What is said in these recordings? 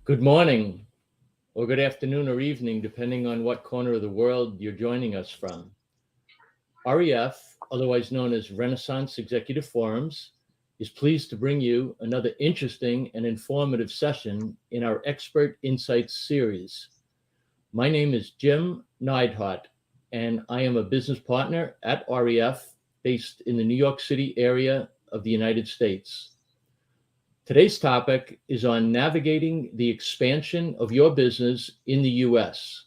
Good morning, or good afternoon or evening, depending on what corner of the world you're joining us from. REF, otherwise known as Renaissance Executive Forums, is pleased to bring you another interesting and informative session in our Expert Insights series. My name is Jim Neidhart, and I am a business partner at REF based in the New York City area of the United States. Today's topic is on navigating the expansion of your business in the U.S.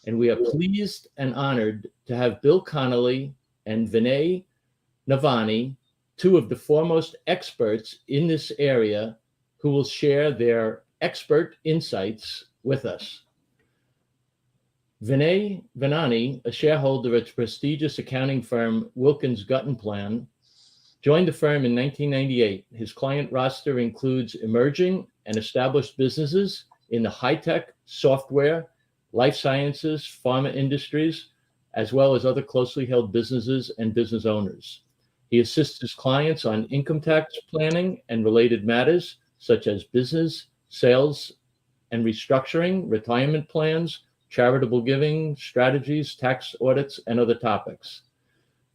And we are pleased and honored to have Bill Connolly and Vinay Navani, two of the foremost experts in this area, who will share their expert insights with us. Vinay Navani, a shareholder at prestigious accounting firm Wilkins Gutton Plan, joined the firm in 1998. His client roster includes emerging and established businesses in the high-tech, software, life sciences, pharma industries, as well as other closely held businesses and business owners. He assists his clients on income tax planning and related matters such as business, sales and restructuring, retirement plans, charitable giving, strategies, tax audits, and other topics.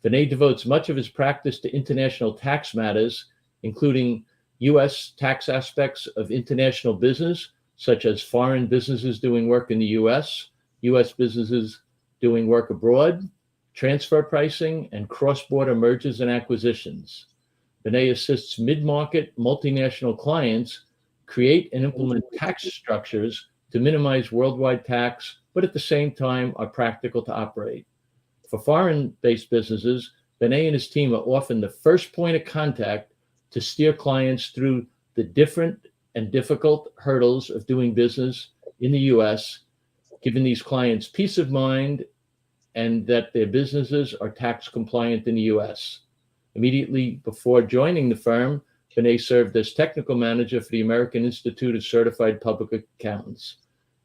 Vinay devotes much of his practice to international tax matters, including U.S. tax aspects of international business, such as foreign businesses doing work in the U.S., U.S. businesses doing work abroad, transfer pricing, and cross-border mergers and acquisitions. Vinay assists mid-market multinational clients create and implement tax structures to minimize worldwide tax, but at the same time are practical to operate. For foreign-based businesses, Vinay and his team are often the first point of contact to steer clients through the different and difficult hurdles of doing business in the U.S., giving these clients peace of mind and that their businesses are tax compliant in the U.S. Immediately before joining the firm, Vinay served as technical manager for the American Institute of Certified Public Accountants.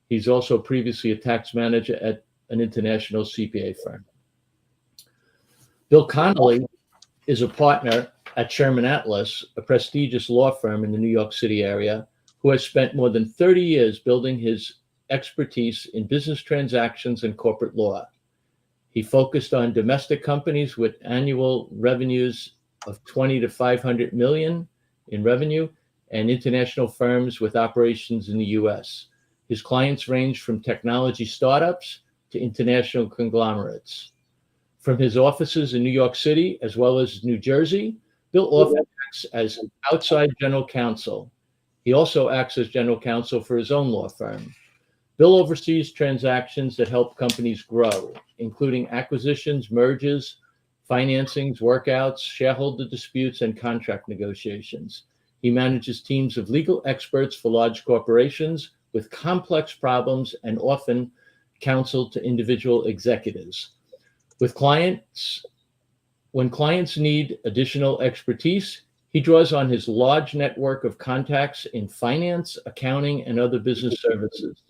He's also previously a tax manager at an international CPA firm. Bill Connolly is a partner at Sherman Atlas, a prestigious law firm in the New York City area, who has spent more than 30 years building his expertise in business transactions and corporate law. He focused on domestic companies with annual revenues of 20 to 500 million in revenue and international firms with operations in the U.S. His clients range from technology startups to international conglomerates. From his offices in New York City, as well as New Jersey, Bill often acts as outside general counsel. He also acts as general counsel for his own law firm. Bill oversees transactions that help companies grow, including acquisitions, mergers, financings, workouts, shareholder disputes, and contract negotiations. He manages teams of legal experts for large corporations with complex problems and often counsel to individual executives. When clients need additional expertise, he draws on his large network of contacts in finance, accounting, and other business services.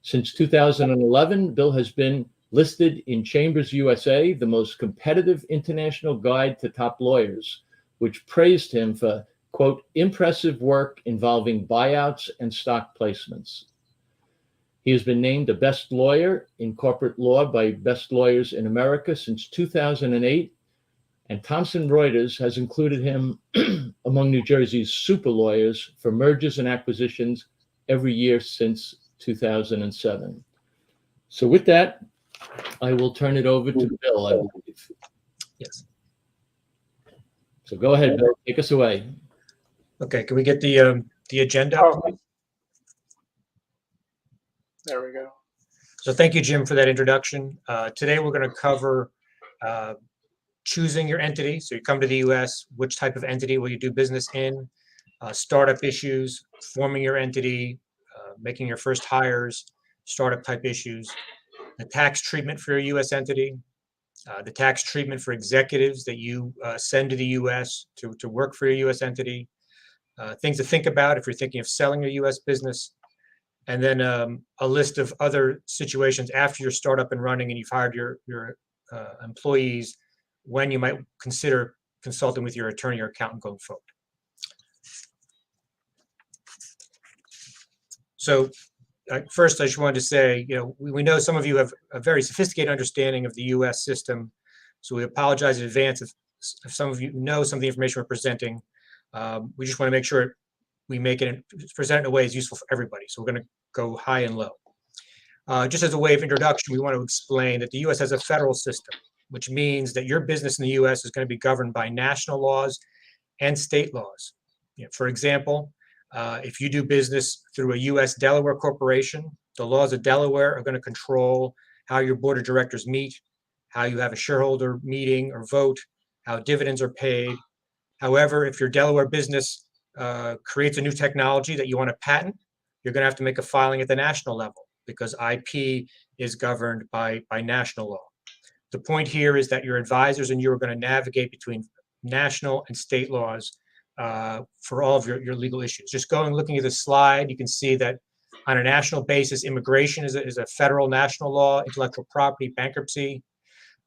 Since 2011, Bill has been listed in Chambers USA, the most competitive international guide to top lawyers, which praised him for, quote, impressive work involving buyouts and stock placements. He has been named the best lawyer in corporate law by Best Lawyers in America since 2008, and Thomson Reuters has included him among New Jersey's super lawyers for mergers and acquisitions every year since 2007. So with that, I will turn it over to Bill, I believe. Yes. So go ahead, Bill, take us away. Okay, can we get the agenda? Oh, there we go. So thank you, Jim, for that introduction. Today we're going to cover choosing your entity. So you come to the U.S., which type of entity will you do business in? Startup issues, forming your entity, making your first hires, startup type issues, the tax treatment for your U.S. entity, the tax treatment for executives that you send to the U.S. to work for your U.S. entity, things to think about if you're thinking of selling your U.S. business, and then a list of other situations after your startup and running and you've hired your employees, when you might consider consulting with your attorney or accountant going forward. So first, I just wanted to say, we know some of you have a very sophisticated understanding of the U.S. system. So we apologize in advance if some of you know some of the information we're presenting. We just want to make sure we make it present in a way that's useful for everybody. So we're going to go high and low. Just as a way of introduction, we want to explain that the U.S. has a federal system, which means that your business in the U.S. is going to be governed by national laws and state laws. For example, if you do business through a U.S. Delaware corporation, the laws of Delaware are going to control how your board of directors meet, how you have a shareholder meeting or vote, how dividends are paid. However, if your Delaware business creates a new technology that you want to patent, you're going to have to make a filing at the national level because IP is governed by national law. The point here is that your advisors and you are going to navigate between national and state laws for all of your legal issues. Just looking at the slide, you can see that on a national basis, immigration is a federal national law, intellectual property, bankruptcy.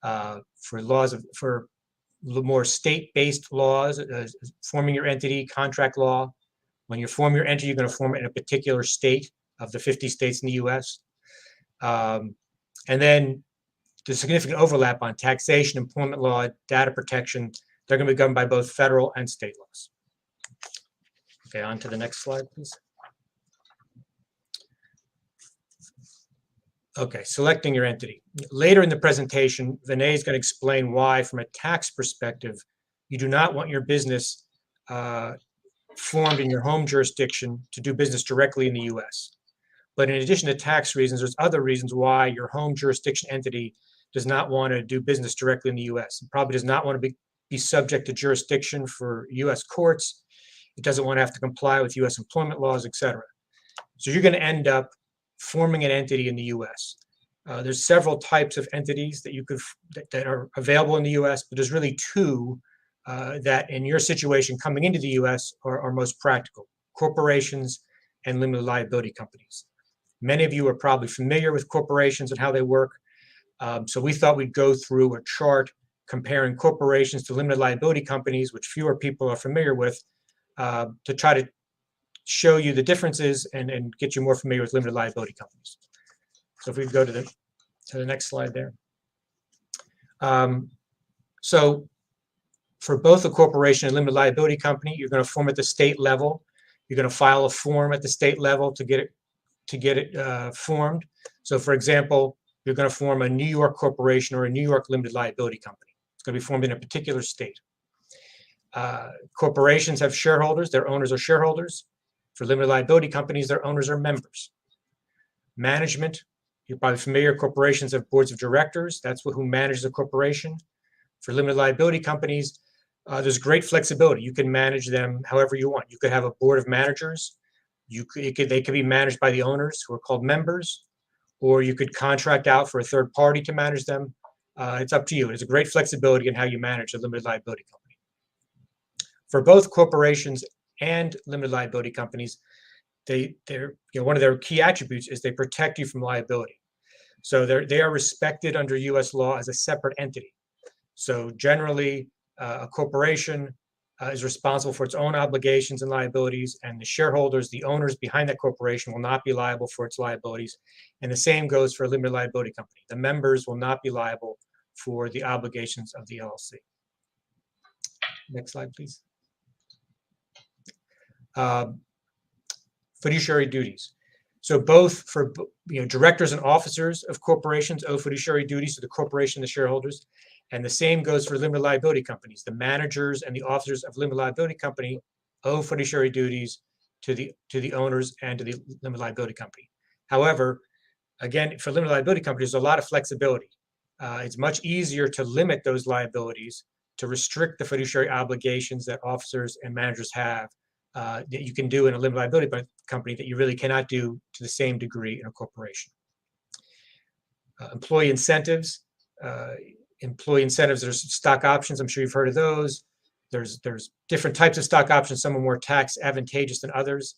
For more state-based laws, forming your entity, contract law. When you form your entity, you're going to form it in a particular state of the 50 states in the U.S. And then the significant overlap on taxation, employment law, data protection. They're going to be governed by both federal and state laws. Okay, on to the next slide, please. Okay, selecting your entity. Later in the presentation, Vinay is going to explain why, from a tax perspective, you do not want your business formed in your home jurisdiction to do business directly in the U.S. But in addition to tax reasons, there's other reasons why your home jurisdiction entity does not want to do business directly in the U.S. It probably does not want to be subject to jurisdiction for U.S. courts. It doesn't want to have to comply with U.S. employment laws, et cetera. So you're going to end up forming an entity in the U.S. There's several types of entities that are available in the U.S., but there's really two that in your situation coming into the U.S. are most practical: corporations and limited liability companies. Many of you are probably familiar with corporations and how they work. So we thought we'd go through a chart comparing corporations to limited liability companies, which fewer people are familiar with, to try to show you the differences and get you more familiar with limited liability companies. So if we go to the next slide there. So for both a corporation and limited liability company, you're going to form at the state level. You're going to file a form at the state level to get it formed. So for example, you're going to form a New York corporation or a New York limited liability company. It's going to be formed in a particular state. Corporations have shareholders. Their owners are shareholders. For limited liability companies, their owners are members. Management, you're probably familiar, corporations have boards of directors. That's who manages the corporation. For limited liability companies, there's great flexibility. You can manage them however you want. You could have a board of managers. They could be managed by the owners, who are called members, or you could contract out for a third party to manage them. It's up to you. There's a great flexibility in how you manage a limited liability company. For both corporations and limited liability companies, one of their key attributes is they protect you from liability. So they are respected under U.S. law as a separate entity. So generally, a corporation is responsible for its own obligations and liabilities, and the shareholders, the owners behind that corporation, will not be liable for its liabilities. And the same goes for a limited liability company. The members will not be liable for the obligations of the LLC. Next slide, please. Fiduciary duties. So both for directors and officers of corporations owe fiduciary duties to the corporation and the shareholders, and the same goes for limited liability companies. The managers and the officers of limited liability company owe fiduciary duties to the owners and to the limited liability company. However, again, for limited liability companies, there's a lot of flexibility. It's much easier to limit those liabilities, to restrict the fiduciary obligations that officers and managers have, that you can do in a limited liability company that you really cannot do to the same degree in a corporation. Employee incentives. There's stock options. I'm sure you've heard of those. There's different types of stock options. Some are more tax advantageous than others.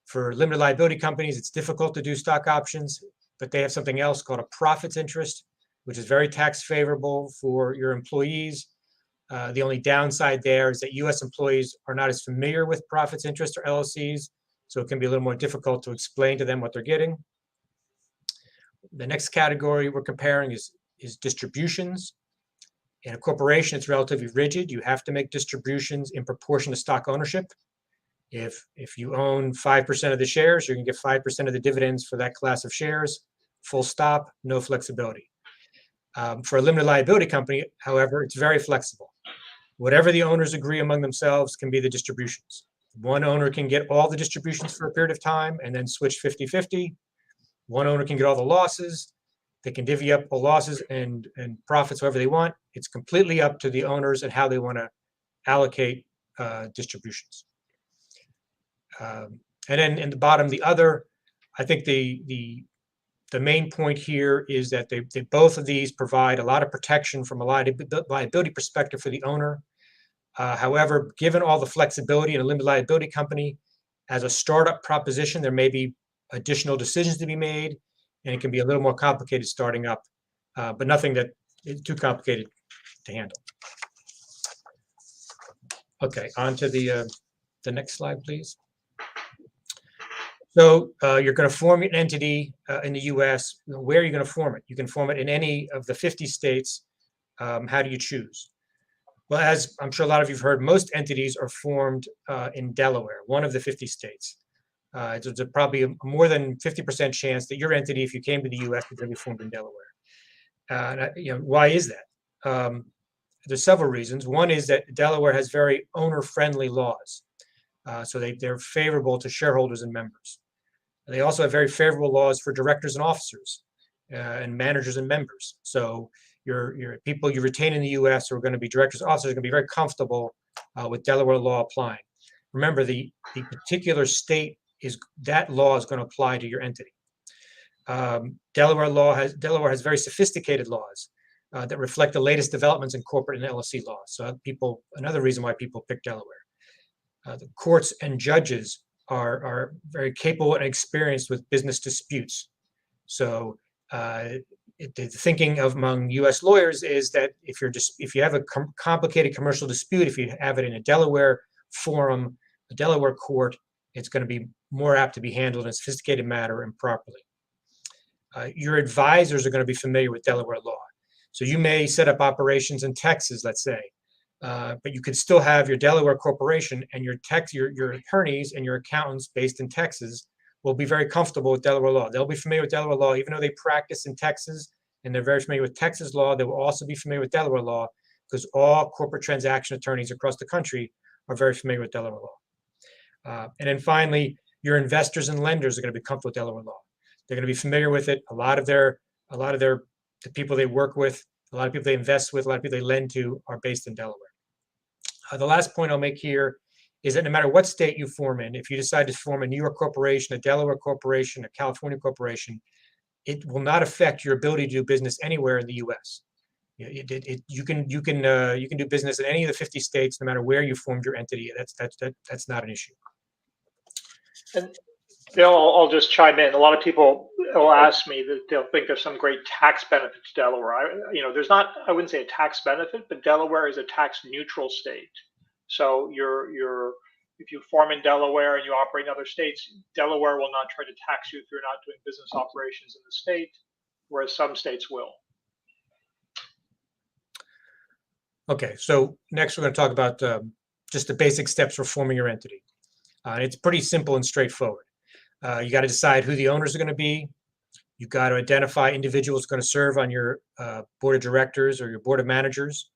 For limited liability companies, it's difficult to do stock options, but they have something else called a profits interest, which is very tax favorable for your employees. The only downside there is that U.S. employees are not as familiar with profits interest or LLCs, so it can be a little more difficult to explain to them what they're getting. The next category we're comparing is distributions. In a corporation, it's relatively rigid. You have to make distributions in proportion to stock ownership. If you own 5% of the shares, you're going to get 5% of the dividends for that class of shares, full stop, no flexibility. For a limited liability company, however, it's very flexible. Whatever the owners agree among themselves can be the distributions. One owner can get all the distributions for a period of time and then switch 50-50. One owner can get all the losses. They can divvy up the losses and profits however they want. It's completely up to the owners and how they want to allocate distributions. And then in the bottom, the other, I think the main point here is that they both of these provide a lot of protection from a liability perspective for the owner. However, given all the flexibility in a limited liability company, as a startup proposition, there may be additional decisions to be made, and it can be a little more complicated starting up, but nothing that is too complicated to handle. Okay, on to the next slide, please. So you're going to form an entity in the U.S. Where are you going to form it? You can form it in any of the 50 states. How do you choose? Well, as I'm sure a lot of you have heard, most entities are formed in Delaware, one of the 50 states. There's probably a more than 50% chance that your entity, if you came to the U.S., is going to be formed in Delaware. Why is that? There's several reasons. One is that Delaware has very owner-friendly laws, so they're favorable to shareholders and members. They also have very favorable laws for directors and officers, and managers and members. So your people you retain in the U.S. who are going to be directors and officers are going to be very comfortable with Delaware law applying. Remember, the particular state that law is going to apply to your entity. Delaware has very sophisticated laws that reflect the latest developments in corporate and LLC laws. So another reason why people pick Delaware. The courts and judges are very capable and experienced with business disputes. So the thinking among U.S. lawyers is that if you have a complicated commercial dispute, if you have it in a Delaware forum, a Delaware court, it's going to be more apt to be handled in a sophisticated manner and properly. Your advisors are going to be familiar with Delaware law. So you may set up operations in Texas, let's say, but you could still have your Delaware corporation, and your attorneys and your accountants based in Texas will be very comfortable with Delaware law. They'll be familiar with Delaware law, even though they practice in Texas and they're very familiar with Texas law. They will also be familiar with Delaware law because all corporate transaction attorneys across the country are very familiar with Delaware law. And then finally, your investors and lenders are going to be comfortable with Delaware law. They're going to be familiar with it. A lot of the people they work with, a lot of people they invest with, a lot of people they lend to are based in Delaware. The last point I'll make here is that no matter what state you form in, if you decide to form a New York corporation, a Delaware corporation, a California corporation, it will not affect your ability to do business anywhere in the U.S. You can do business in any of the 50 states, no matter where you formed your entity. That's not an issue. And I'll just chime in. A lot of people will ask me that they'll think there's some great tax benefit to Delaware. There's not. I wouldn't say a tax benefit, but Delaware is a tax neutral state. So if you form in Delaware and you operate in other states, Delaware will not try to tax you if you're not doing business operations in the state, whereas some states will. Okay, so next we're going to talk about just the basic steps for forming your entity. It's pretty simple and straightforward. You got to decide who the owners are going to be. You got to identify individuals going to serve on your board of directors or your board of managers.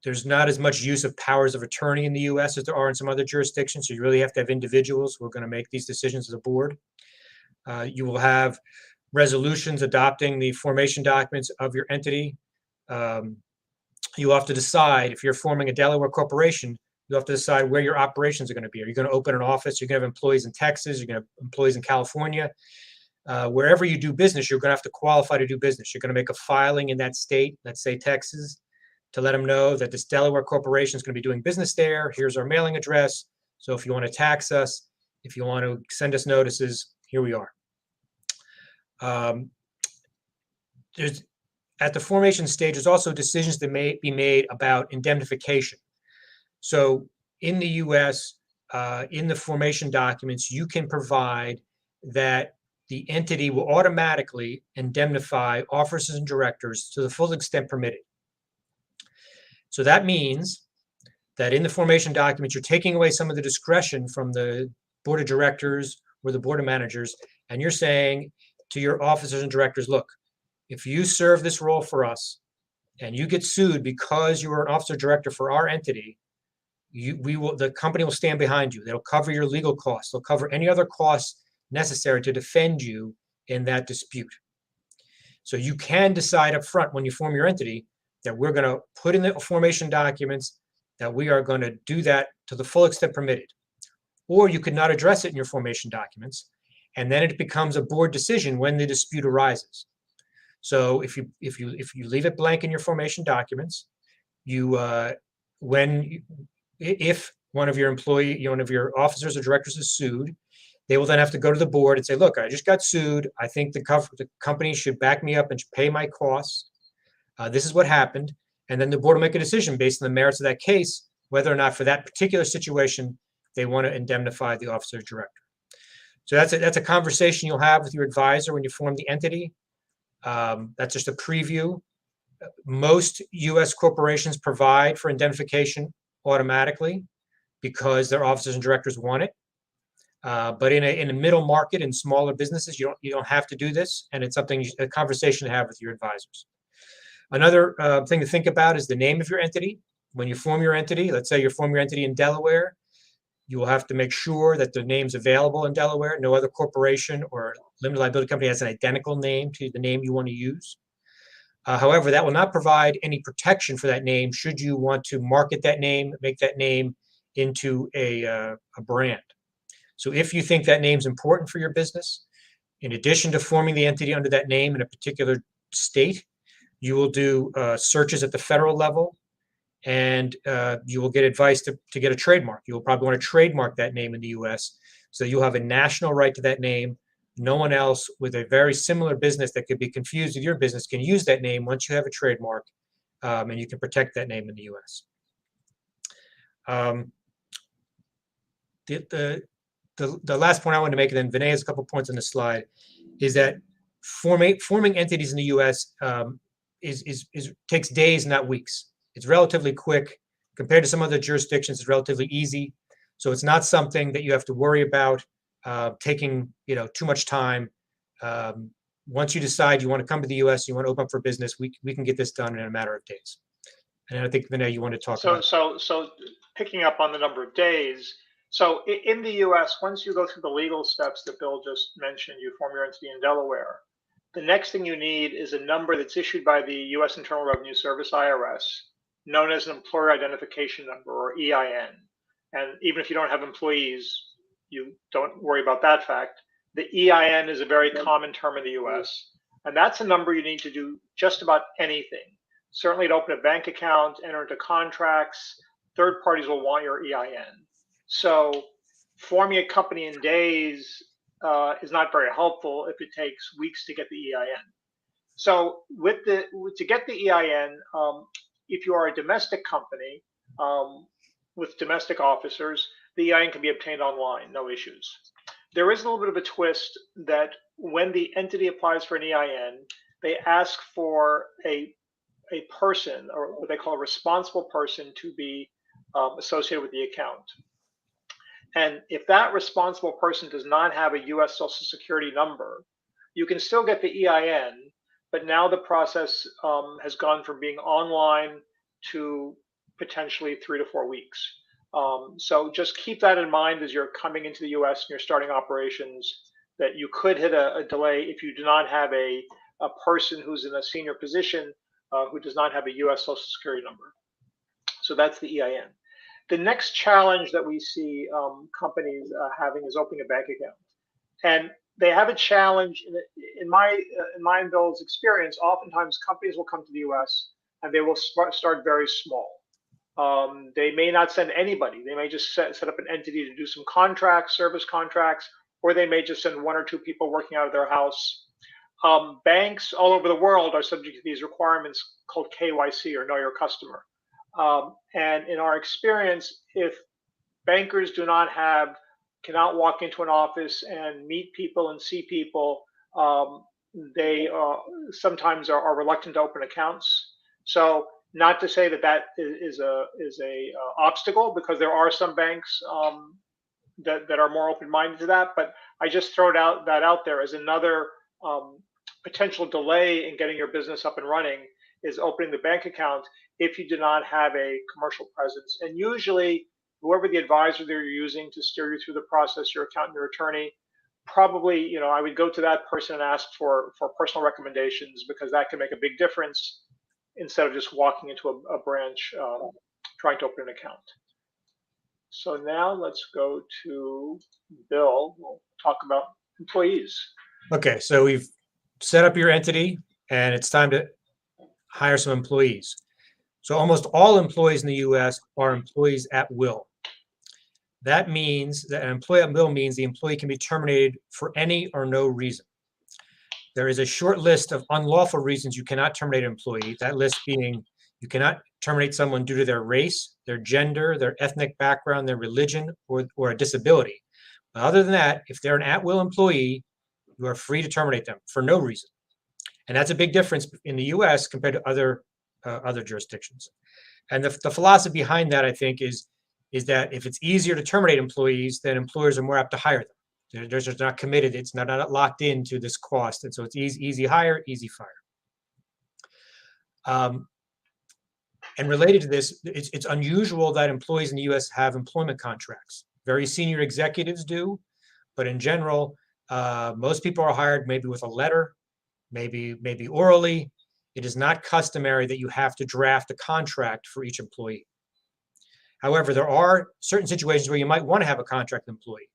There's not as much use of powers of attorney in the U.S. as there are in some other jurisdictions. So you really have to have individuals who are going to make these decisions as a board. You will have resolutions adopting the formation documents of your entity. You have to decide, if you're forming a Delaware corporation, you have to decide where your operations are going to be. Are you going to open an office? You're going to have employees in Texas. You're going to have employees in California. Wherever you do business, you're going to have to qualify to do business. You're going to make a filing in that state, let's say Texas, to let them know that this Delaware corporation is going to be doing business there. Here's our mailing address. So if you want to tax us, if you want to send us notices, here we are. At the formation stage, there's also decisions that may be made about indemnification. So in the U.S., in the formation documents, you can provide that the entity will automatically indemnify officers and directors to the full extent permitted. So that means that in the formation documents, you're taking away some of the discretion from the board of directors or the board of managers, and you're saying to your officers and directors, look, if you serve this role for us and you get sued because you were an officer director for our entity, the company will stand behind you. They'll cover your legal costs. They'll cover any other costs necessary to defend you in that dispute. So you can decide up front when you form your entity that we're going to put in the formation documents that we are going to do that to the full extent permitted. Or you could not address it in your formation documents, and then it becomes a board decision when the dispute arises. So if you leave it blank in your formation documents, if one of your officers or directors is sued, they will then have to go to the board and say, look, I just got sued. I think the company should back me up and pay my costs. This is what happened. And then the board will make a decision based on the merits of that case, whether or not for that particular situation, they want to indemnify the officer or director. So that's a conversation you'll have with your advisor when you form the entity. That's just a preview. Most U.S. corporations provide for indemnification automatically because their officers and directors want it. But in a middle market and smaller businesses, you don't have to do this, and it's a conversation to have with your advisors. Another thing to think about is the name of your entity. When you form your entity, let's say you form your entity in Delaware, you will have to make sure that the name's available in Delaware. No other corporation or limited liability company has an identical name to the name you want to use. However, that will not provide any protection for that name should you want to market that name, make that name into a brand. So if you think that name's important for your business, in addition to forming the entity under that name in a particular state, you will do searches at the federal level, and you will get advice to get a trademark. You will probably want to trademark that name in the U.S. so you'll have a national right to that name. No one else with a very similar business that could be confused with your business can use that name once you have a trademark, and you can protect that name in the U.S. The last point I want to make, and then Vinay has a couple points on the slide, is that forming entities in the U.S. Takes days, not weeks. It's relatively quick compared to some other jurisdictions. It's relatively easy, so it's not something that you have to worry about taking too much time. Once you decide you want to come to the U.S., you want to open up for business, we can get this done in a matter of days. And I think Vinay, you want to talk about. So picking up on the number of days. So in the U.S., once you go through the legal steps that Bill just mentioned, you form your entity in Delaware. The next thing you need is a number that's issued by the U.S. Internal Revenue Service, IRS, known as an Employer Identification Number, or EIN. And even if you don't have employees, you don't worry about that fact. The EIN is a very common term in the U.S., and that's a number you need to do just about anything. Certainly to open a bank account, enter into contracts, third parties will want your EIN. So forming a company in days is not very helpful if it takes weeks to get the EIN. So to get the EIN, if you are a domestic company with domestic officers, the EIN can be obtained online, no issues. There is a little bit of a twist that when the entity applies for an EIN, they ask for a person, or what they call a responsible person, to be associated with the account. And if that responsible person does not have a U.S. Social Security number, you can still get the EIN, but now the process has gone from being online to potentially 3 to 4 weeks. So just keep that in mind as you're coming into the U.S. and you're starting operations, that you could hit a delay if you do not have a person who's in a senior position who does not have a U.S. Social Security number. So that's the EIN. The next challenge that we see companies having is opening a bank account, and they have a challenge. In my and Bill's experience, oftentimes companies will come to the U.S. and they will start very small. They may not send anybody. They may just set up an entity to do some contracts, service contracts, or they may just send 1 or 2 people working out of their house. Banks all over the world are subject to these requirements called KYC, or Know Your Customer. And in our experience, if bankers cannot walk into an office and meet people and see people. They sometimes are reluctant to open accounts. So not to say that that is a obstacle, because there are some banks that are more open-minded to that. But I just throw that out there as another potential delay in getting your business up and running, is opening the bank account if you do not have a commercial presence. And usually, whoever the advisor that you're using to steer you through the process, your accountant, your attorney, probably, I would go to that person and ask for personal recommendations, because that can make a big difference instead of just walking into a branch trying to open an account. So now let's go to Bill. We'll talk about employees. Okay, so we've set up your entity and it's time to hire some employees. So almost all employees in the US are employees at will. That means that an employee at will means the employee can be terminated for any or no reason. There is a short list of unlawful reasons you cannot terminate an employee. That list being, you cannot terminate someone due to their race, their gender, their ethnic background, their religion, or a disability. But other than that, if they're an at-will employee, you are free to terminate them for no reason. And that's a big difference in the US compared to other jurisdictions. And the philosophy behind that, I think, is that if it's easier to terminate employees, then employers are more apt to hire them. They're just not committed. It's not locked into this cost. And so it's easy hire, easy fire. And related to this, it's unusual that employees in the US have employment contracts. Very senior executives do, but in general, most people are hired maybe with a letter, maybe orally. It is not customary that you have to draft a contract for each employee. However, there are certain situations where you might want to have a contract employee.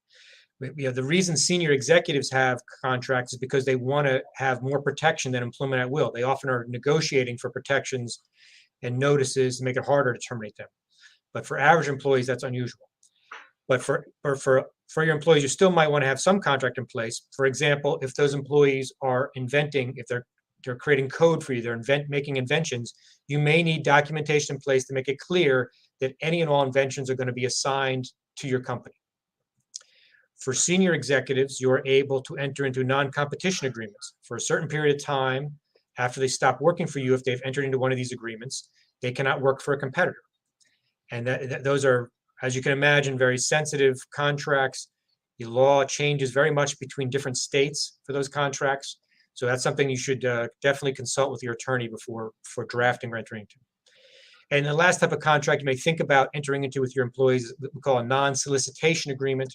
The reason senior executives have contracts is because they want to have more protection than employment at will. They often are negotiating for protections and notices to make it harder to terminate them. But for average employees, that's unusual. But for your employees, you still might want to have some contract in place. For example, if those employees are inventing, if they're creating code for you, they're making inventions, you may need documentation in place to make it clear that any and all inventions are going to be assigned to your company. For senior executives, you are able to enter into non-competition agreements for a certain period of time. After they stop working for you, if they've entered into one of these agreements, they cannot work for a competitor. And those are, as you can imagine, very sensitive contracts. The law changes very much between different states for those contracts. So that's something you should definitely consult with your attorney before drafting or entering into. And the last type of contract you may think about entering into with your employees is what we call a non-solicitation agreement.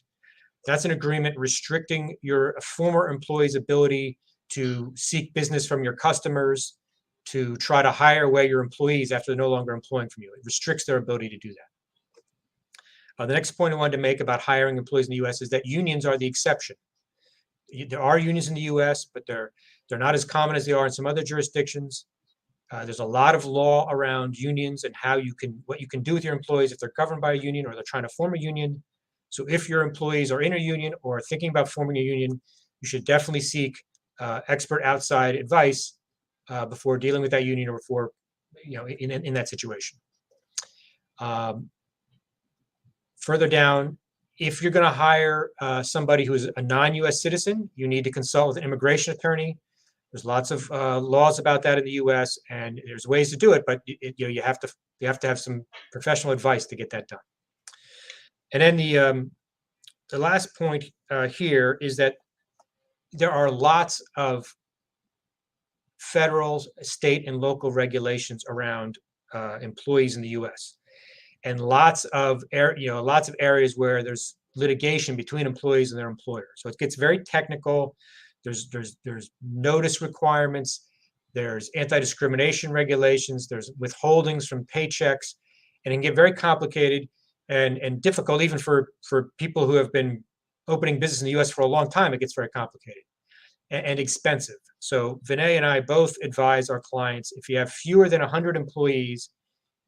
That's an agreement restricting your former employee's ability to seek business from your customers, to try to hire away your employees after they're no longer employing from you. It restricts their ability to do that. The next point I wanted to make about hiring employees in the US is that unions are the exception. There are unions in the US, but they're not as common as they are in some other jurisdictions. There's a lot of law around unions and what you can do with your employees if they're governed by a union or they're trying to form a union. So if your employees are in a union or thinking about forming a union, you should definitely seek expert outside advice before dealing with that union or before, in that situation. Further down, if you're going to hire somebody who is a non-US citizen, you need to consult with an immigration attorney. There's lots of laws about that in the US, and there's ways to do it, but you have to have some professional advice to get that done. And then the last point here is that there are lots of federal, state, and local regulations around employees in the U.S. and lots of areas where there's litigation between employees and their employer. So it gets very technical. There's notice requirements. There's anti-discrimination regulations. There's withholdings from paychecks, and it can get very complicated and difficult even for people who have been opening business in the U.S. for a long time. It gets very complicated and expensive. So Vinay and I both advise our clients, if you have fewer than 100 employees,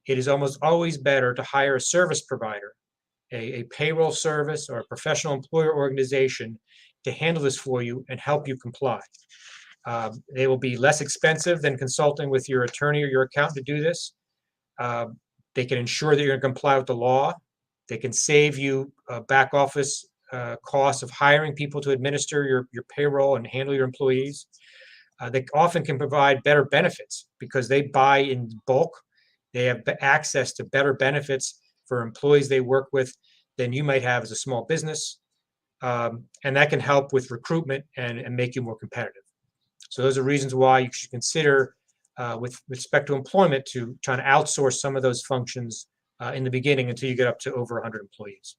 it is almost always better to hire a service provider, a payroll service or a professional employer organization to handle this for you and help you comply. They will be less expensive than consulting with your attorney or your accountant to do this. They can ensure that you're going to comply with the law. They can save you back office costs of hiring people to administer your payroll and handle your employees. They often can provide better benefits because they buy in bulk. They have access to better benefits for employees they work with than you might have as a small business. And that can help with recruitment and make you more competitive. So those are reasons why you should consider, with respect to employment, to try to outsource some of those functions in the beginning until you get up to over 100 employees.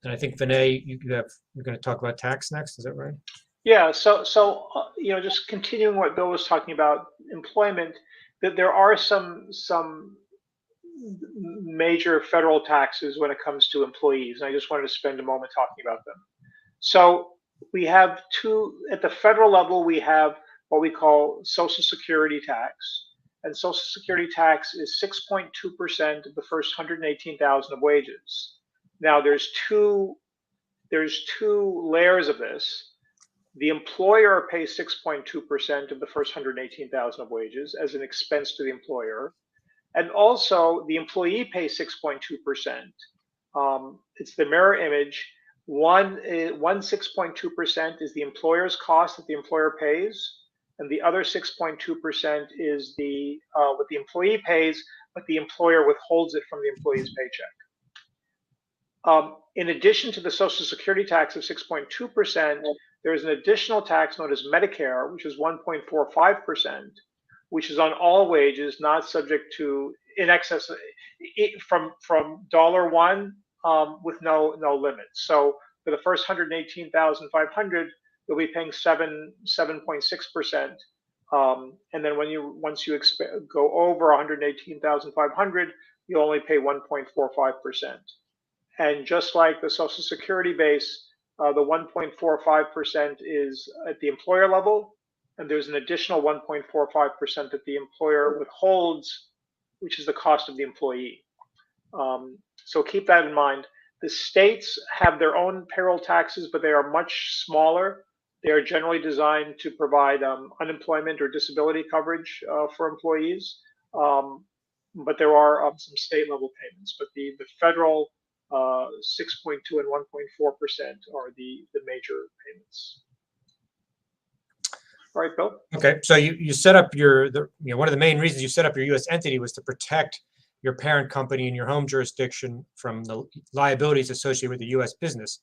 And I think, Vinay, you're going to talk about tax next. Is that right? Yeah. So just continuing what Bill was talking about, employment, that there are some major federal taxes when it comes to employees. And I just wanted to spend a moment talking about them. So we have at the federal level, we have what we call Social Security tax. And Social Security tax is 6.2% of the first 118,000 of wages. Now there's two layers of this. The employer pays 6.2% of the first 118,000 of wages as an expense to the employer. And also the employee pays 6.2%. It's the mirror image. One 6.2% is the employer's cost that the employer pays, and the other 6.2% is what the employee pays, but the employer withholds it from the employee's paycheck. In addition to the Social Security tax of 6.2%, there is an additional tax known as Medicare, which is 1.45%, which is on all wages, not subject to in excess from $1 with no limit. So for the first 118,500, you'll be paying 7.6%, and then once you go over 118,500, you only pay 1.45%. And just like the Social Security base, the 1.45% is at the employer level, and there's an additional 1.45% that the employer withholds, which is the cost of the employee. So keep that in mind. The states have their own payroll taxes, but they are much smaller. They are generally designed to provide unemployment or disability coverage for employees, but there are some state level payments. But the federal 6.2 and 1.4% are the major payments. All right, Bill. Okay, so you set up one of the main reasons you set up your U.S. entity was to protect your parent company in your home jurisdiction from the liabilities associated with the U.S. business.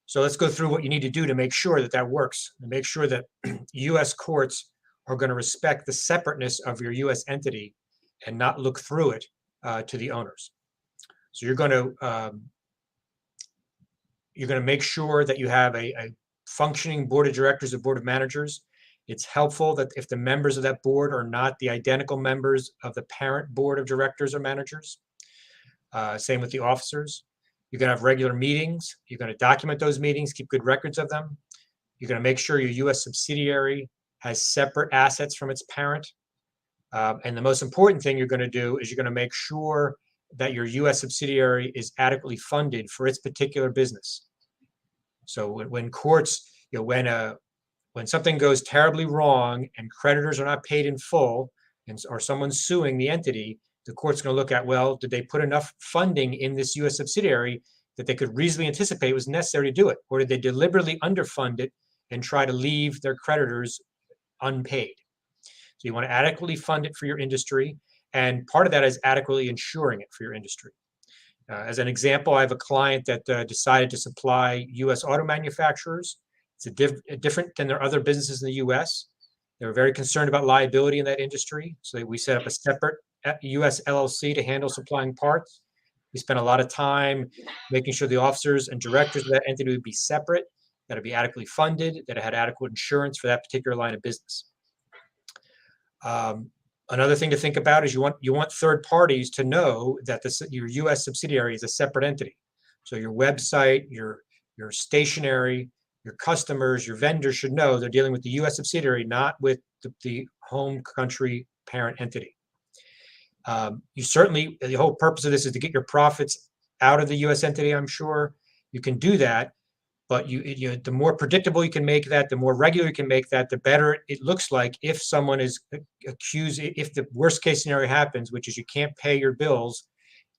So let's go through what you need to do to make sure that works, and make sure that U.S. courts are going to respect the separateness of your U.S. entity and not look through it to the owners. So you're going to make sure that you have a functioning board of directors or board of managers. It's helpful that if the members of that board are not the identical members of the parent board of directors or managers. Same with the officers. You're going to have regular meetings. You're going to document those meetings, keep good records of them. You're going to make sure your U.S. subsidiary has separate assets from its parent. And the most important thing you're going to do is you're going to make sure that your U.S. subsidiary is adequately funded for its particular business. So when courts, when something goes terribly wrong and creditors are not paid in full, or someone's suing the entity, the court's going to look at, well, did they put enough funding in this U.S. subsidiary that they could reasonably anticipate was necessary to do it? Or did they deliberately underfund it and try to leave their creditors unpaid? So you want to adequately fund it for your industry. And part of that is adequately insuring it for your industry. As an example, I have a client that decided to supply U.S. auto manufacturers. It's different than their other businesses in the U.S. They were very concerned about liability in that industry. So we set up a separate U.S. LLC to handle supplying parts. We spent a lot of time making sure the officers and directors of that entity would be separate, that it be adequately funded, that it had adequate insurance for that particular line of business. Another thing to think about is you want third parties to know that your U.S. subsidiary is a separate entity. So your website, your stationery, your customers, your vendors should know they're dealing with the U.S. subsidiary, not with the home country parent entity. The whole purpose of this is to get your profits out of the U.S. entity, I'm sure. You can do that, but the more predictable you can make that, the more regular you can make that, the better it looks like if someone is accused, if the worst case scenario happens, which is you can't pay your bills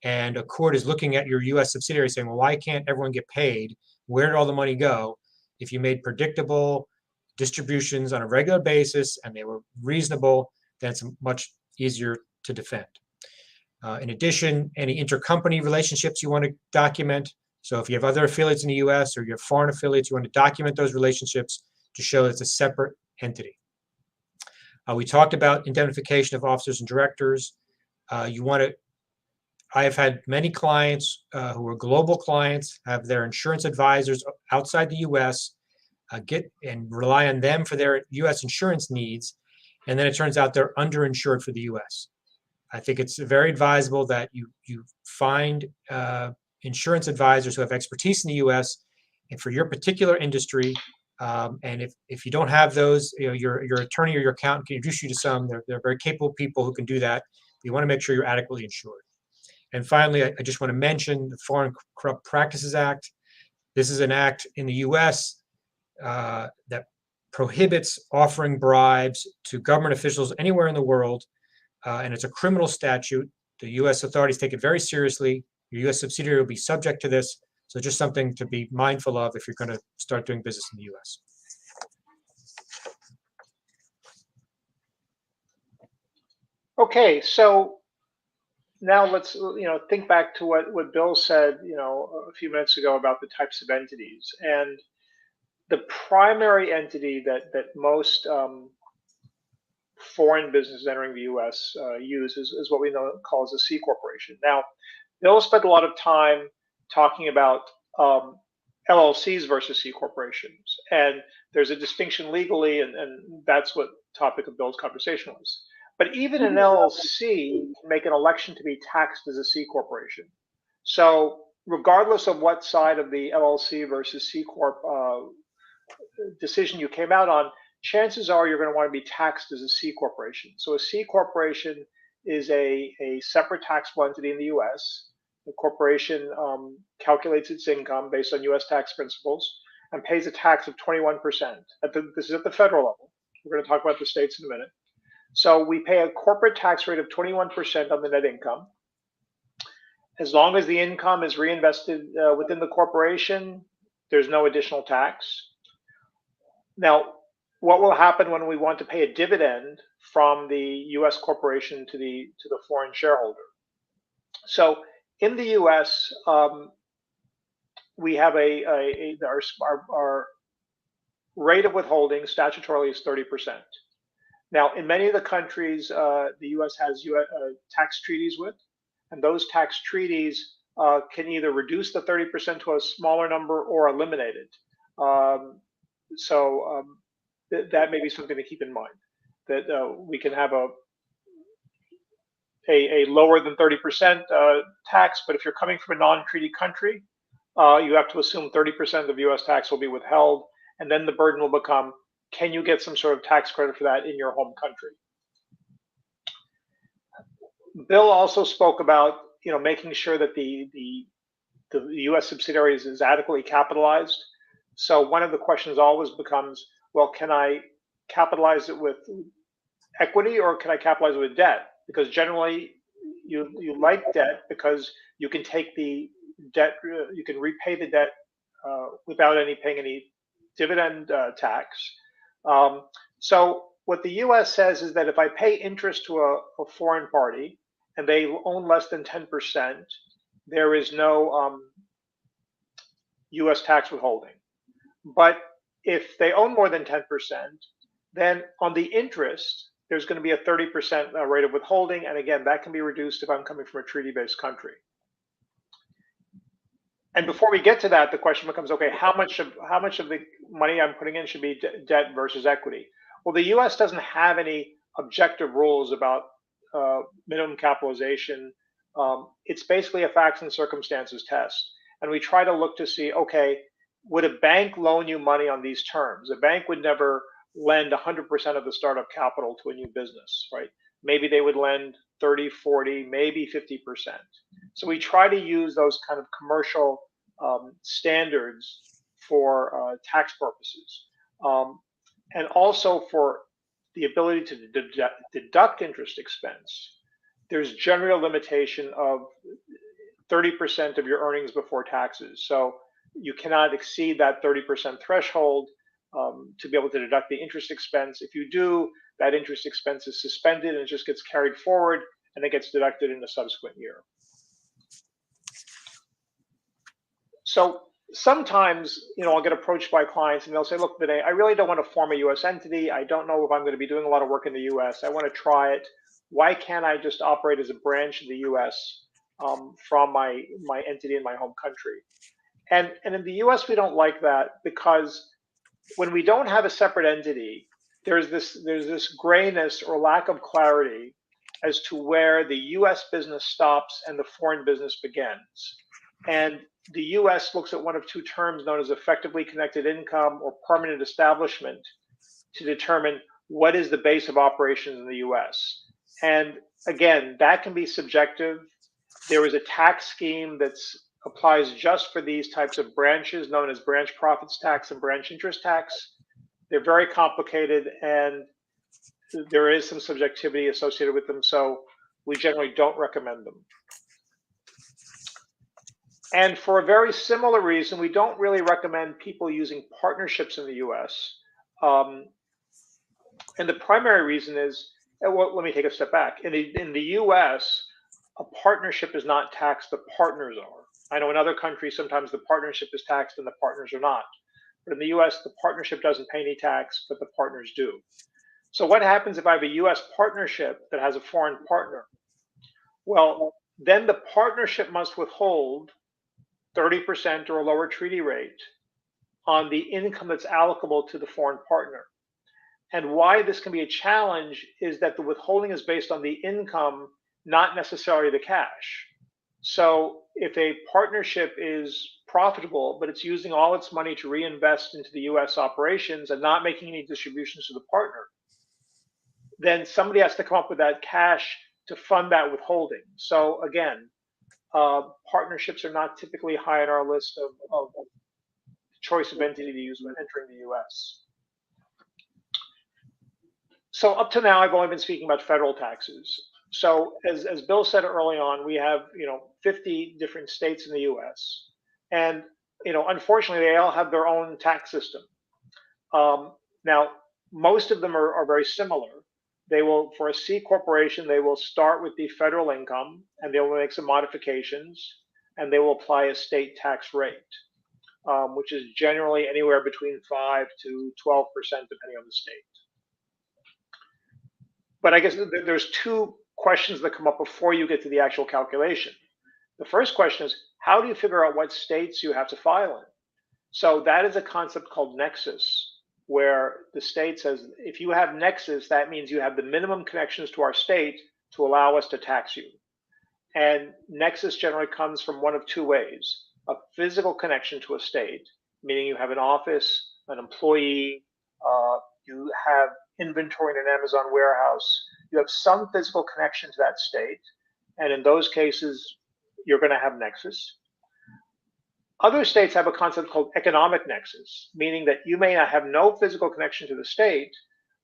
and a court is looking at your U.S. subsidiary saying, well, why can't everyone get paid? Where did all the money go? If you made predictable distributions on a regular basis and they were reasonable, then it's much easier to defend. In addition, any intercompany relationships you want to document. So if you have other affiliates in the U.S. or you have foreign affiliates, you want to document those relationships to show it's a separate entity. We talked about indemnification of officers and directors. I have had many clients who are global clients, have their insurance advisors outside the U.S. Get and rely on them for their U.S. insurance needs, and then it turns out they're underinsured for the U.S. I think it's very advisable that you find insurance advisors who have expertise in the U.S. and for your particular industry. And if you don't have those, your attorney or your accountant can introduce you to some. They're very capable people who can do that. You want to make sure you're adequately insured. And finally, I just want to mention the Foreign Corrupt Practices Act. This is an act in the U.S. That prohibits offering bribes to government officials anywhere in the world, and it's a criminal statute. The U.S. authorities take it very seriously. Your U.S. subsidiary will be subject to this, so just something to be mindful of if you're going to start doing business in the U.S. Okay, so now let's think back to what Bill said a few minutes ago about the types of entities. And the primary entity that most foreign businesses entering the U.S. use is what we call as a C corporation. Now, Bill spent a lot of time talking about LLCs versus C corporations, and there's a distinction legally, and that's what topic of Bill's conversation was. But even an LLC can make an election to be taxed as a C corporation. So regardless of what side of the LLC versus C corp decision you came out on, chances are you're going to want to be taxed as a C corporation. So a C corporation is a separate taxable entity in the U.S. The corporation calculates its income based on U.S. tax principles and pays a tax of 21%. This is at the federal level. We're going to talk about the states in a minute. So we pay a corporate tax rate of 21% on the net income. As long as the income is reinvested within the corporation, there's no additional tax. Now, what will happen when we want to pay a dividend from the U.S. corporation to the foreign shareholder? So in the U.S., we have our rate of withholding statutorily is 30%. Now, in many of the countries the U.S. has tax treaties with, and those tax treaties can either reduce the 30% to a smaller number or eliminate it. That may be something to keep in mind, that we can have a lower than 30% tax, but if you're coming from a non-treaty country, you have to assume 30% of U.S. tax will be withheld, and then the burden will become, can you get some sort of tax credit for that in your home country? Bill also spoke about making sure that the U.S. subsidiary is adequately capitalized. So one of the questions always becomes, well, can I capitalize it with equity or can I capitalize it with debt? Because generally you like debt because you can take the debt, you can repay the debt without paying any dividend tax. So what the U.S. says is that if I pay interest to a foreign party and they own less than 10%, there is no U.S. tax withholding. But if they own more than 10%, then on the interest, there's going to be a 30% rate of withholding. And again, that can be reduced if I'm coming from a treaty-based country. And before we get to that, the question becomes, okay, how much of the money I'm putting in should be debt versus equity? Well, the U.S. doesn't have any objective rules about minimum capitalization. It's basically a facts and circumstances test. And we try to look to see, okay, would a bank loan you money on these terms? A bank would never lend 100% of the startup capital to a new business, right? Maybe they would lend 30, 40, maybe 50%. So we try to use those kind of commercial standards for tax purposes. And also for the ability to deduct interest expense. There's generally a limitation of 30% of your earnings before taxes. So you cannot exceed that 30% threshold to be able to deduct the interest expense. If you do, that interest expense is suspended and it just gets carried forward and it gets deducted in the subsequent year. So sometimes, I'll get approached by clients and they'll say, look, Vinay, I really don't want to form a US entity. I don't know if I'm going to be doing a lot of work in the US. I want to try it. Why can't I just operate as a branch in the US from my entity in my home country? And in the US, we don't like that because when we don't have a separate entity, there's this grayness or lack of clarity as to where the US business stops and the foreign business begins. And the US looks at one of two terms known as effectively connected income or permanent establishment to determine what is the base of operations in the US. And again, that can be subjective. There is a tax scheme that applies just for these types of branches known as branch profits tax and branch interest tax. They're very complicated and there is some subjectivity associated with them, so we generally don't recommend them. And for a very similar reason, we don't really recommend people using partnerships in the US. And the primary reason is, well, let me take a step back. In the US, a partnership is not taxed, the partners are. I know in other countries, sometimes the partnership is taxed and the partners are not. But in the US, the partnership doesn't pay any tax, but the partners do. So what happens if I have a US partnership that has a foreign partner? Well, then the partnership must withhold 30% or a lower treaty rate on the income that's allocable to the foreign partner. And why this can be a challenge is that the withholding is based on the income, not necessarily the cash. So if a partnership is profitable, but it's using all its money to reinvest into the US operations and not making any distributions to the partner, then somebody has to come up with that cash to fund that withholding. So again, partnerships are not typically high on our list of choice of entity to use when entering the US. So up to now, I've only been speaking about federal taxes. So as Bill said early on, we have 50 different states in the US. And unfortunately, they all have their own tax system. Now, most of them are very similar. They will, for a C corporation, they will start with the federal income and they will make some modifications and they will apply a state tax rate, which is generally anywhere between 5 to 12% depending on the state. But I guess there's two questions that come up before you get to the actual calculation. The first question is, how do you figure out what states you have to file in? So that is a concept called nexus, where the state says, if you have nexus, that means you have the minimum connections to our state to allow us to tax you. And nexus generally comes from one of two ways: a physical connection to a state, meaning you have an office, an employee, you have inventory in an Amazon warehouse, you have some physical connection to that state. And in those cases, you're going to have nexus. Other states have a concept called economic nexus, meaning that you may not have no physical connection to the state,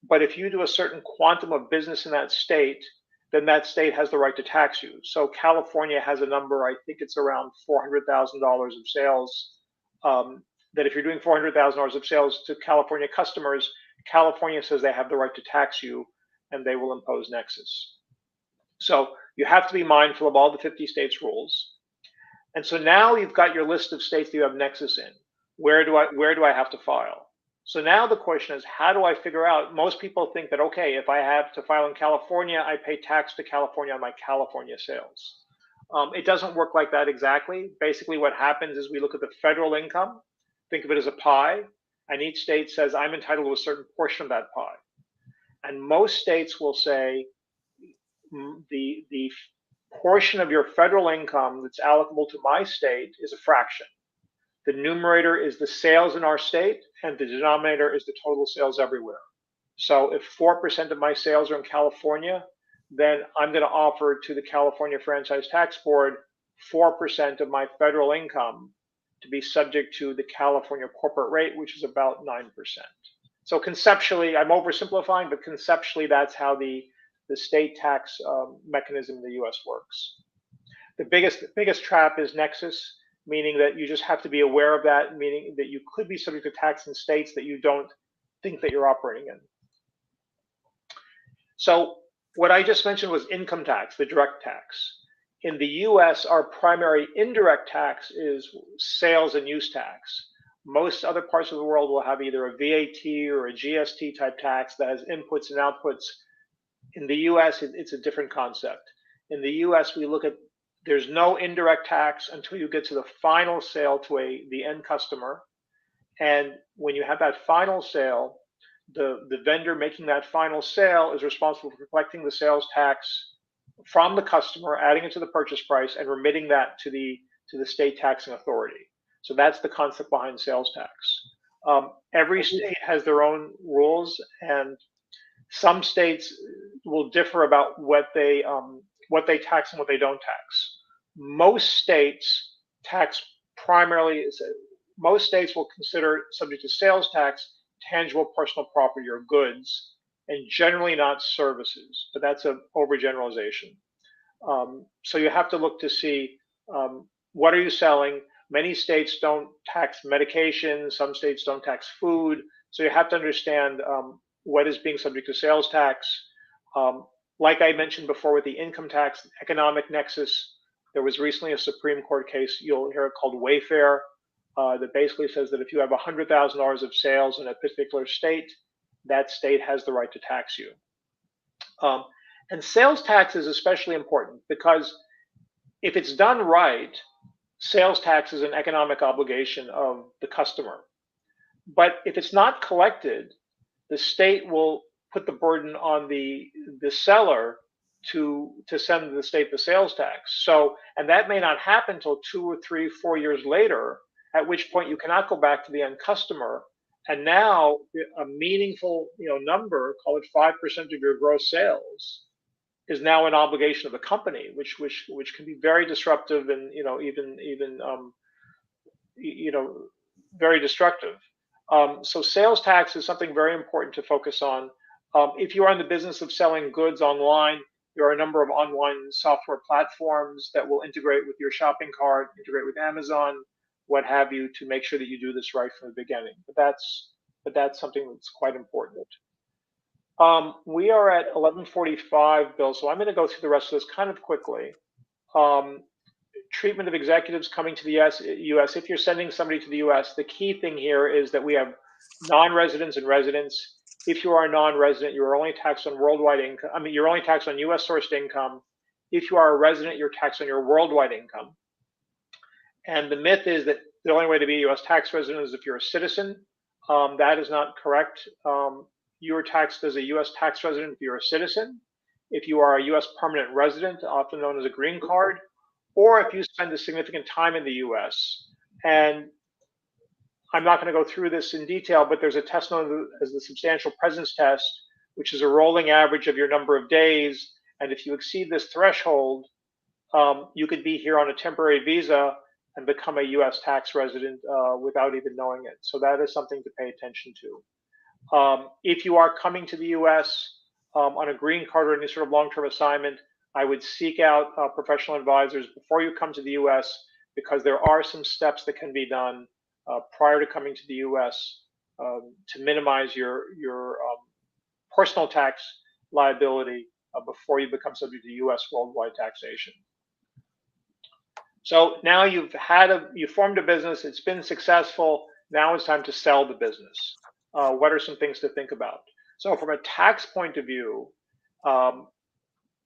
but if you do a certain quantum of business in that state, then that state has the right to tax you. So California has a number, I think it's around $400,000 of sales, that if you're doing $400,000 of sales to California customers, California says they have the right to tax you and they will impose nexus. So you have to be mindful of all the 50 states rules. And so now you've got your list of states that you have nexus in. Where do I have to file? So now the question is, how do I figure out? Most people think that, okay, if I have to file in California, I pay tax to California on my California sales. It doesn't work like that exactly. Basically what happens is we look at the federal income, think of it as a pie, and each state says I'm entitled to a certain portion of that pie. And most states will say the portion of your federal income that's allocable to my state is a fraction. The numerator is the sales in our state, and the denominator is the total sales everywhere. So if 4% of my sales are in California, then I'm going to offer to the California Franchise Tax Board 4% of my federal income to be subject to the California corporate rate, which is about 9%. So conceptually, I'm oversimplifying, but conceptually, that's how the state tax mechanism in the US works. The biggest trap is nexus, meaning that you just have to be aware of that, meaning that you could be subject to tax in states that you don't think that you're operating in. So what I just mentioned was income tax, the direct tax. In the US, our primary indirect tax is sales and use tax. Most other parts of the world will have either a VAT or a GST type tax that has inputs and outputs. In the US, it's a different concept. In the US, we look at, there's no indirect tax until you get to the final sale to the end customer. And when you have that final sale, the vendor making that final sale is responsible for collecting the sales tax from the customer, adding it to the purchase price, and remitting that to the state taxing authority. So that's the concept behind sales tax. Every state has their own rules, and some states will differ about what they tax and what they don't tax. Most states tax primarily, most states will consider subject to sales tax tangible personal property or goods, and generally not services, but that's an overgeneralization. So you have to look to see what are you selling. Many states don't tax medication, some states don't tax food, so you have to understand what is being subject to sales tax. Like I mentioned before with the income tax, economic nexus, there was recently a Supreme Court case, you'll hear it called Wayfair, that basically says that if you have $100,000 of sales in a particular state, that state has the right to tax you. And sales tax is especially important because if it's done right, sales tax is an economic obligation of the customer. But if it's not collected, the state will put the burden on the seller to send the state the sales tax. So, and that may not happen until 2 or 3, 4 years later, at which point you cannot go back to the end customer. And now a meaningful, number, call it 5% of your gross sales, is now an obligation of the company, which can be very disruptive and even very destructive. So sales tax is something very important to focus on. If you are in the business of selling goods online, there are a number of online software platforms that will integrate with your shopping cart, integrate with Amazon, what have you, to make sure that you do this right from the beginning. But that's something that's quite important. We are at 11:45, Bill, so I'm going to go through the rest of this kind of quickly. Treatment of executives coming to the US. If you're sending somebody to the US, the key thing here is that we have non-residents and residents. If you are a non-resident, you're only taxed on worldwide income. I mean, you're only taxed on US sourced income. If you are a resident, you're taxed on your worldwide income. And the myth is that the only way to be a US tax resident is if you're a citizen. That is not correct. You are taxed as a US tax resident if you're a citizen. If you are a US permanent resident, often known as a green card, or if you spend a significant time in the US. And I'm not going to go through this in detail, but there's a test known as the substantial presence test, which is a rolling average of your number of days. And if you exceed this threshold, you could be here on a temporary visa and become a US tax resident without even knowing it. So that is something to pay attention to. If you are coming to the US on a green card or any sort of long-term assignment, I would seek out professional advisors before you come to the US, because there are some steps that can be done prior to coming to the US to minimize your personal tax liability before you become subject to US worldwide taxation. So now you formed a business, it's been successful, now it's time to sell the business. What are some things to think about? So from a tax point of view,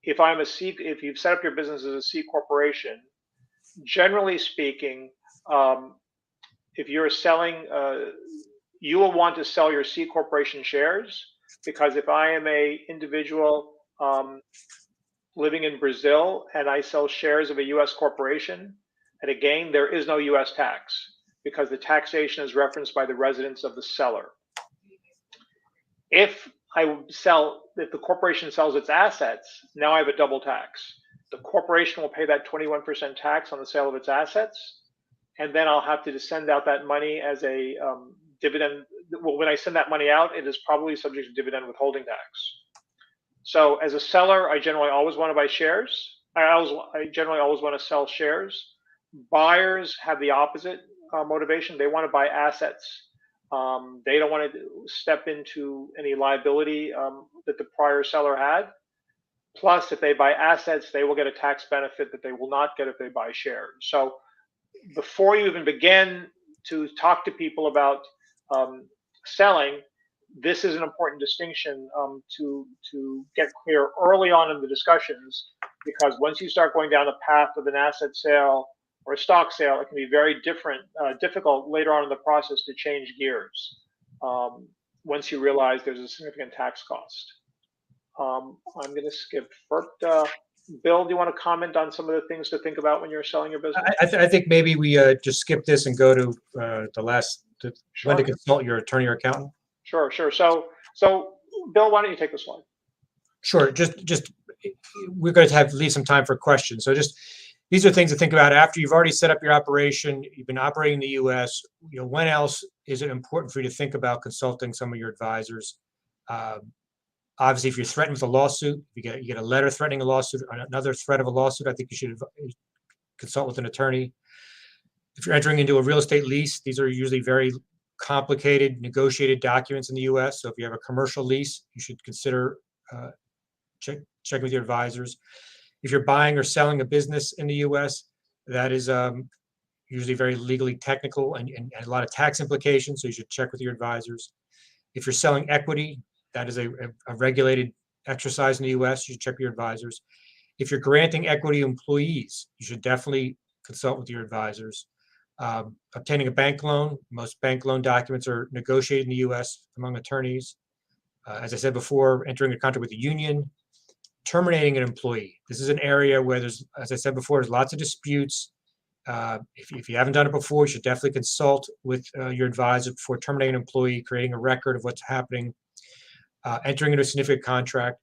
if you've set up your business as a C corporation, generally speaking, if you're selling, you will want to sell your C corporation shares, because if I am a individual living in Brazil and I sell shares of a US corporation, and again, there is no US tax because the taxation is referenced by the residence of the seller. If the corporation sells its assets, now I have a double tax. The corporation will pay that 21% tax on the sale of its assets, and then I'll have to send out that money as a dividend. Well, when I send that money out, it is probably subject to dividend withholding tax. So as a seller, I generally always want to buy shares. I generally always want to sell shares. Buyers have the opposite motivation. They want to buy assets. They don't want to step into any liability that the prior seller had. Plus, if they buy assets, they will get a tax benefit that they will not get if they buy shares. So before you even begin to talk to people about selling, this is an important distinction to get clear early on in the discussions, because once you start going down the path of an asset sale or a stock sale, it can be very difficult later on in the process to change gears once you realize there's a significant tax cost. I'm going to skip FERPTA. Bill, do you want to comment on some of the things to think about when you're selling your business? I think maybe we just skip this and go to the last, when to Sure. consult your attorney or accountant. Sure. So Bill, why don't you take this slide? Sure. Just we're going to leave some time for questions. So just these are things to think about after you've already set up your operation. You've been operating in the U.S. When else is it important for you to think about consulting some of your advisors? Obviously, if you're threatened with a lawsuit, you get a letter threatening a lawsuit, or another threat of a lawsuit, I think you should consult with an attorney. If you're entering into a real estate lease, these are usually very complicated negotiated documents in the U.S. So if you have a commercial lease, you should consider checking with your advisors. If you're buying or selling a business in the U.S., that is usually very legally technical and a lot of tax implications, so you should check with your advisors. If you're selling equity, that is a regulated exercise in the U.S., you should check with your advisors. If you're granting equity to employees, you should definitely consult with your advisors. Obtaining a bank loan, most bank loan documents are negotiated in the U.S. among attorneys. As I said before, entering a contract with a union, terminating an employee. This is an area where there's, as I said before, there's lots of disputes. If you haven't done it before, you should definitely consult with your advisor before terminating an employee, creating a record of what's happening, entering into a significant contract,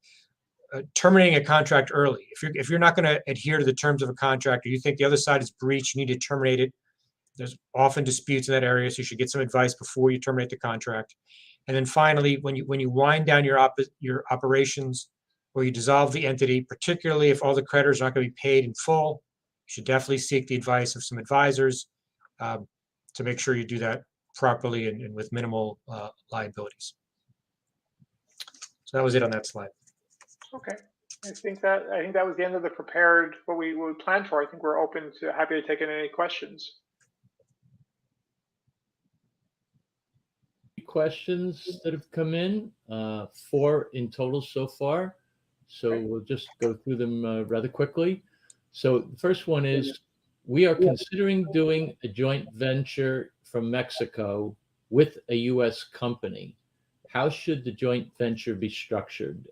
terminating a contract early. If you're not going to adhere to the terms of a contract, or you think the other side is breached, you need to terminate it. There's often disputes in that area, so you should get some advice before you terminate the contract. And then finally, when you wind down your operations, or you dissolve the entity, particularly if all the creditors are not going to be paid in full, you should definitely seek the advice of some advisors to make sure you do that properly and with minimal liabilities. So that was it on that slide. Okay. I think that was the end of the prepared, what we planned for. I think we're happy to take in any questions. Questions that have come in, 4 in total so far. So Okay. we'll just go through them rather quickly. So the first one is, we are considering doing a joint venture from Mexico with a U.S. company. How should the joint venture be structured?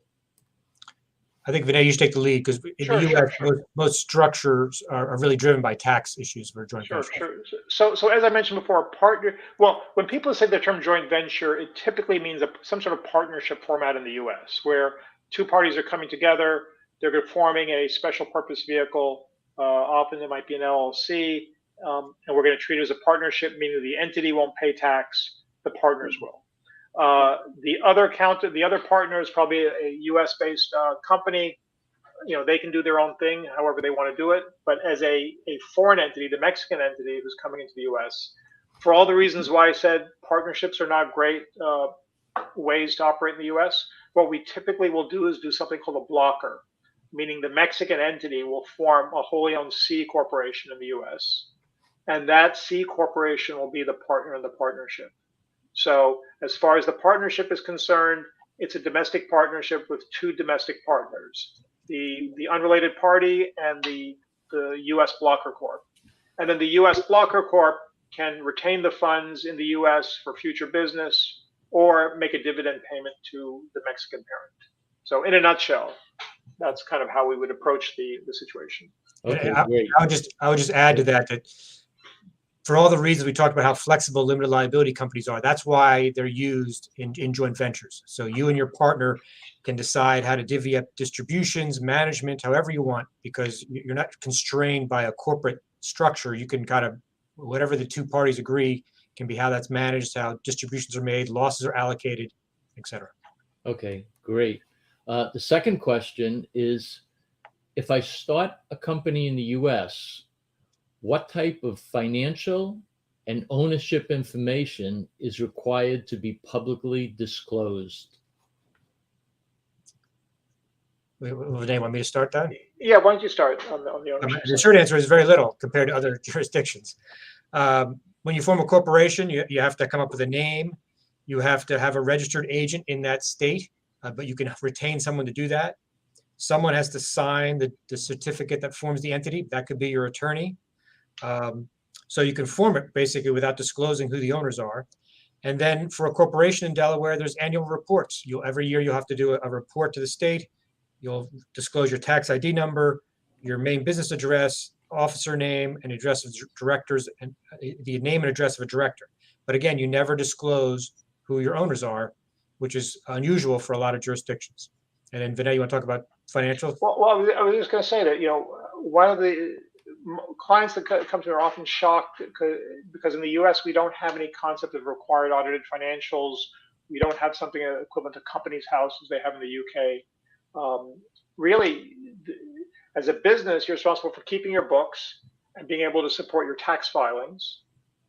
I think Vinay, you should take the lead, because in the U.S., most structures are really driven by tax issues for joint venture. Sure. So as I mentioned before, when people say the term joint venture, it typically means some sort of partnership format in the U.S. where two parties are coming together, they're forming a special purpose vehicle. Often it might be an LLC, and we're going to treat it as a partnership, meaning the entity won't pay tax, the partners will. The other partner is probably a U.S.-based company. They can do their own thing, however they want to do it. But as a foreign entity, the Mexican entity who's coming into the U.S., for all the reasons why I said partnerships are not great ways to operate in the U.S., what we typically will do is do something called a blocker, meaning the Mexican entity will form a wholly owned C corporation in the U.S., and that C corporation will be the partner in the partnership. So as far as the partnership is concerned, it's a domestic partnership with two domestic partners, the unrelated party and the U.S. Blocker Corp. And then the U.S. Blocker Corp can retain the funds in the U.S. for future business or make a dividend payment to the Mexican parent. So in a nutshell, that's kind of how we would approach the situation. Okay, great. I would just add to that for all the reasons we talked about how flexible limited liability companies are, that's why they're used in joint ventures. So you and your partner can decide how to divvy up distributions, management, however you want, because you're not constrained by a corporate structure. You can kind of, whatever the two parties agree, can be how that's managed, how distributions are made, losses are allocated, et cetera. Okay, great. The second question is, if I start a company in the US, what type of financial and ownership information is required to be publicly disclosed? Renee, want me to start that? Yeah, why don't you start on the ownership The side? short answer is very little compared to other jurisdictions. When you form a corporation, you have to come up with a name. You have to have a registered agent in that state, but you can retain someone to do that. Someone has to sign the certificate that forms the entity. That could be your attorney. So you can form it basically without disclosing who the owners are. And then for a corporation in Delaware, there's annual reports. Every year you'll have to do a report to the state. You'll disclose your tax ID number, your main business address, officer name, and address of directors, and the name and address of a director. But again, you never disclose who your owners are, which is unusual for a lot of jurisdictions. And then Vinay, you want to talk about financial? Well, I was just going to say that, one of the clients that come to me are often shocked because in the US, we don't have any concept of required audited financials. We don't have something equivalent to Companies House as they have in the UK. Really, as a business, you're responsible for keeping your books and being able to support your tax filings.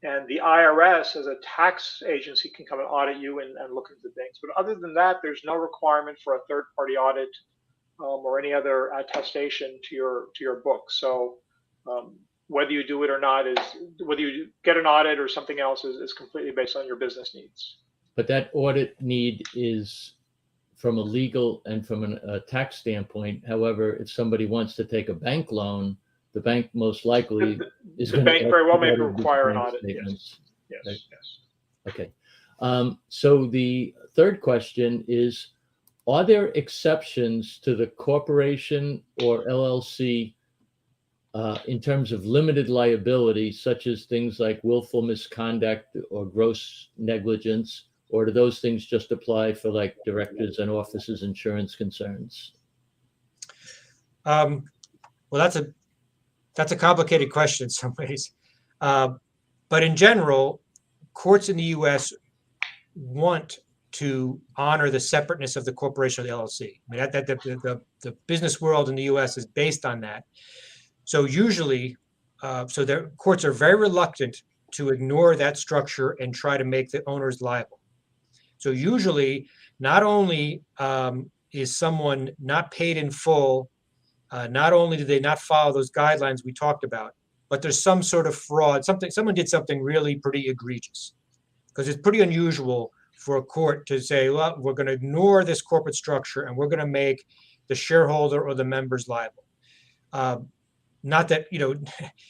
And the IRS as a tax agency can come and audit you and look into things. But other than that, there's no requirement for a third-party audit or any other attestation to your books. So whether you do it or not whether you get an audit or something else is completely based on your business needs. But that audit need is from a legal and from a tax standpoint. However, if somebody wants to take a bank loan, the bank most likely is the going to bank very well may audit these require an bank audit. statements. Yes. Right. Yes. Okay. So the third question is, are there exceptions to the corporation or LLC in terms of limited liability, such as things like willful misconduct or gross negligence? Or do those things just apply for like directors and officers' insurance concerns? Well, that's a complicated question in some ways. But in general, courts in the US want to honor the separateness of the corporation or the LLC. I mean, the business world in the US is based on that. So usually, their courts are very reluctant to ignore that structure and try to make the owners liable. So usually, not only is someone not paid in full, not only do they not follow those guidelines we talked about, but there's some sort of fraud. Someone did something really pretty egregious, because it's pretty unusual for a court to say, well, we're going to ignore this corporate structure and we're going to make the shareholder or the members liable. Not that,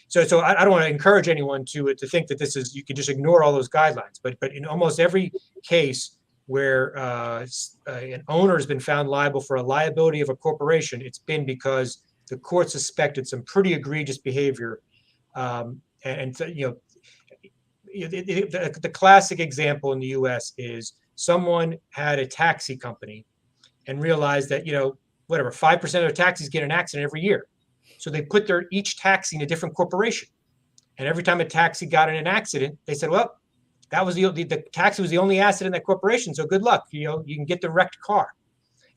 so I don't want to encourage anyone to think that you can just ignore all those guidelines, but in almost every case where an owner has been found liable for a liability of a corporation, it's been because the court suspected some pretty egregious behavior. The classic example in the US is someone had a taxi company and realized that, 5% of their taxis get in an accident every year. So they put each taxi in a different corporation. And every time a taxi got in an accident, they said, well, that was the taxi was the only asset in that corporation. So good luck. You can get the wrecked car.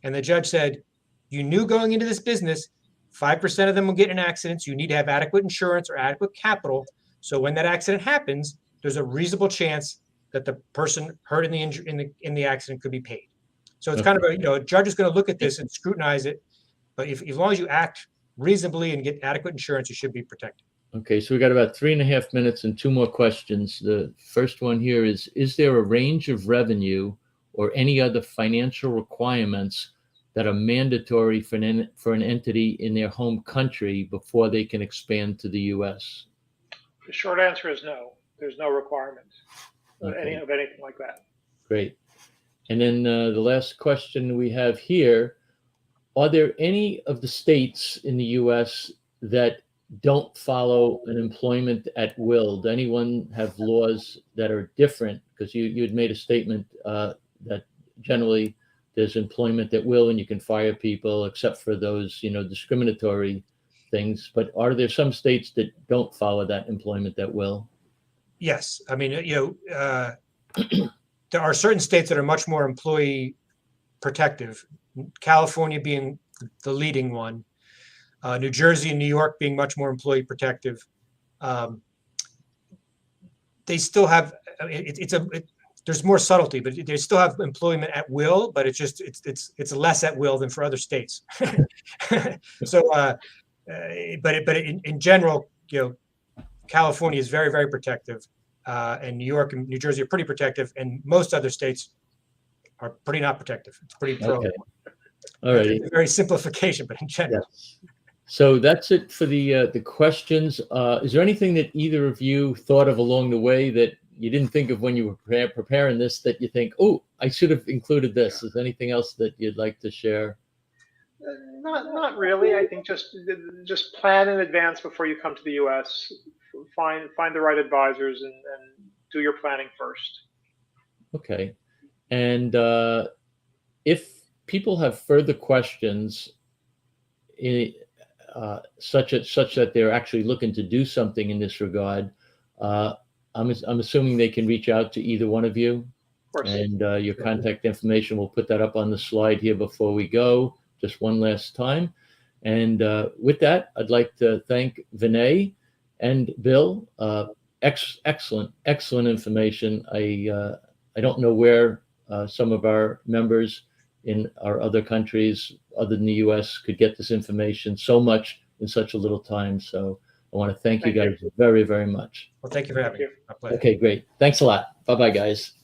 And the judge said, you knew going into this business, 5% of them will get in accidents. You need to have adequate insurance or adequate capital. So when that accident happens, there's a reasonable chance that the person hurt in the accident could be paid. So it's kind of a judge is going to look at this and scrutinize it. But as long as you act reasonably and get adequate insurance, you should be protected. Okay, so we got about 3.5 minutes and 2 more questions. The first one here is there a range of revenue or any other financial requirements that are mandatory for an entity in their home country before they can expand to the US? The short answer is no. There's no requirement of Okay. anything like that. Great. And then the last question we have here, are there any of the states in the US that don't follow an employment at will? Does anyone have laws that are different? Because you had made a statement that generally there's employment at will and you can fire people except for those, discriminatory things. But are there some states that don't follow that employment at will? Yes. I mean, there are certain states that are much more employee protective, California being the leading one. New Jersey and New York being much more employee protective. They still have, there's more subtlety, but they still have employment at will, but it's less at will than for other states. So, but in general, California is very, very protective, and New York and New Jersey are pretty protective, and most other states are pretty not protective. It's pretty pro. Okay. All right. It's a very simplification, but in general. Yes. So that's it for the questions. Is there anything that either of you thought of along the way that you didn't think of when you were preparing this that you think, oh, I should have included this? Is there anything else that you'd like to share? Not really. I think just plan in advance before you come to the U.S. Find the right advisors and do your planning first. Okay. And if people have further questions, such that they're actually looking to do something in this regard, I'm assuming they can reach out to either one of you. Of course. And your contact information, we'll put that up on the slide here before we go, just one last time. And with that, I'd like to thank Vinay and Bill. Excellent information. I don't know where some of our members in our other countries, other than the US, could get this information so much in such a little time. So I want to thank you guys very, very much. Well, thank you for having me. My pleasure. Okay, great. Thanks a lot. Bye-bye, guys.